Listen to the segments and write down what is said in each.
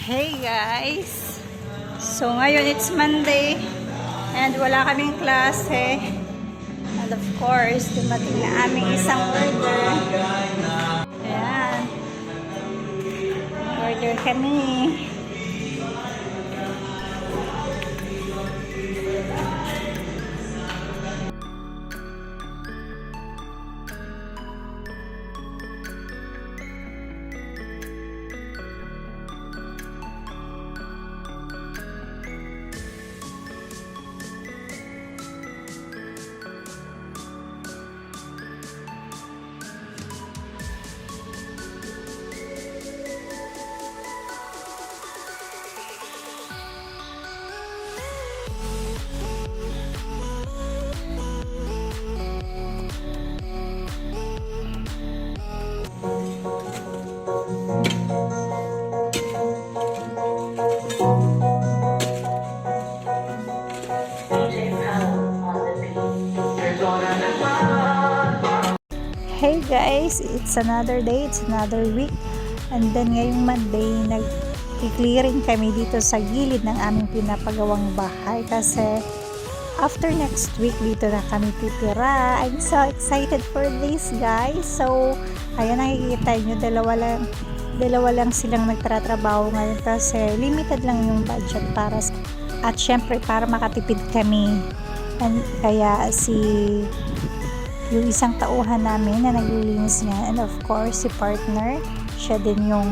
Hey guys! So ngayon it's Monday and wala kaming klase. And of course, dumating na aming isang order. Ayan. Order kami. Hey guys, it's another day, it's another week. And then ngayong Monday, nag-clearing kami dito sa gilid ng aming pinapagawang bahay kasi after next week dito na kami titira. I'm so excited for this guys. So, ayan, nakikita nyo, dalawa lang silang nagtatrabaho ngayon kasi limited lang yung budget para at syempre para makatipid kami. And kaya yung isang tauhan namin na naglilinis niya, and of course si partner, siya din yung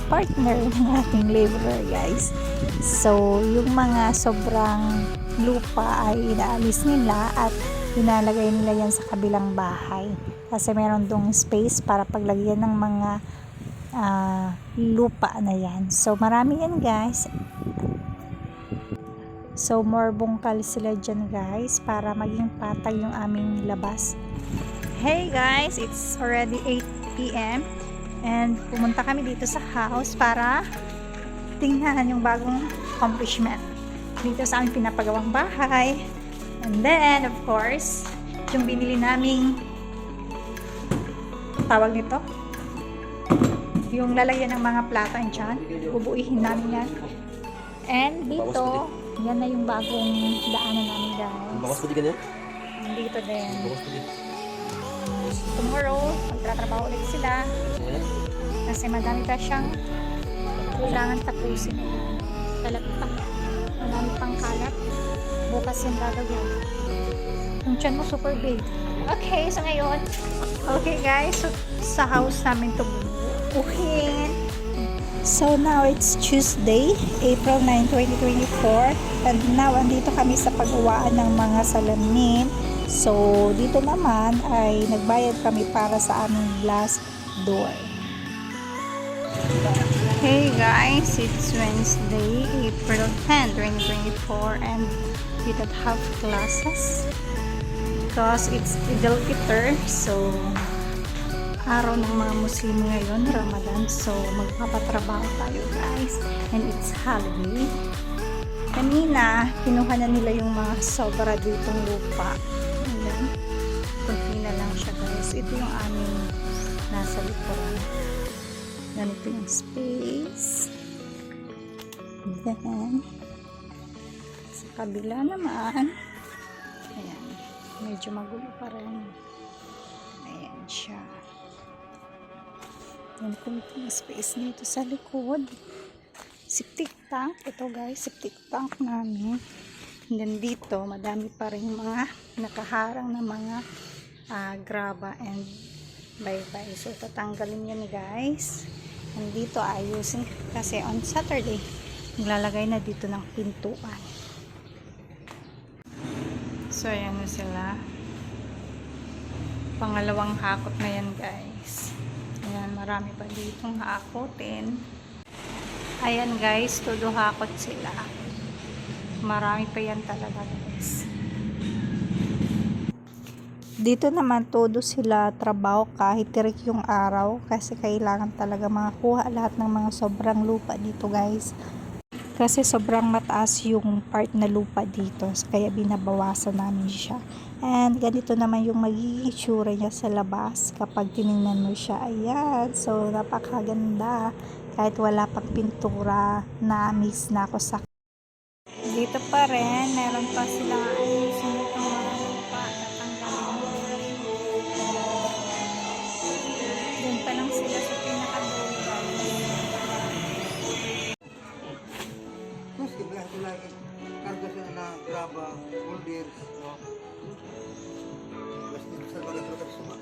partner ng ating laborer guys. So yung mga sobrang lupa ay inaalis nila at inalagay nila yan sa kabilang bahay kasi meron dong space para paglagyan ng mga lupa na yan. So marami yan guys. So more bungkal sila dyan guys para maging patag yung aming labas. Hey guys, it's already 8 PM and pumunta kami dito sa house para tingnan yung bagong accomplishment dito sa aming pinapagawang bahay. And then of course, yung binili naming tawag nito, yung lalagyan ng mga plata dyan, bubuihin namin yan. And dito, yan na yung bagong daanan namin guys. Bakas pwede ka na? Dito din. Bakas pwede. Tomorrow, magtatrabaho ulit sila. Kasi madami pa siyang kailangan tapusin. Kalat pa. Madami pang kalat. Bukas yung gagawin. Yung tiyan mo super big. Okay, so ngayon. Okay guys, so sa house namin ito bubuuhin. So now it's Tuesday, April 9, 2024 and now andito kami sa pagawaan ng mga salamin. So dito naman ay nagbayad kami para sa aming glass door. Hey guys, it's Wednesday, April 10, 2024 and we don't have classes because it's Eid al-Fitr, so araw ng mga Muslim ngayon, Ramadan. So, magpapatrabaho tayo guys. And it's holiday. Kanina, kinuha na nila yung mga sobra ditong lupa. Ayan. Kunti na lang siya guys. Ito yung aming nasa likuran. Ganito yung space. Then, sa kabila naman, ayan. Medyo magulo pa rin. Ayan siya. Yan po yung space dito sa likod. Septic tank. Ito guys, septic tank namin. And then dito, madami pa rin mga nakaharang na mga graba and bye-bye. So, tatanggalin yan guys. And dito ayusin kasi on Saturday, maglalagay na dito ng pintuan. So, ayan na sila. Pangalawang hakot na yan guys. Ayan, marami pa ditong hakotin. Ayan guys, todo hakot sila. Marami pa yan talaga guys. Dito naman todo sila trabaho kahit tirik yung araw kasi kailangan talaga makakuha lahat ng mga sobrang lupa dito guys. Kasi sobrang mataas yung part na lupa dito. Kaya binabawasan namin siya. And ganito naman yung magiging itsura niya sa labas kapag tinignan mo siya. Ayan. So napakaganda. kahit wala pang pintura, na miss na ako sa dito pa rin, meron pa silang ayusin itong mga lupa, tatanggalin. Doon pa lang sila sa pinakadulo, guys. Terus kita itu lagi karga sa na graba, boulders, no? Pasti bisa banget terus semua.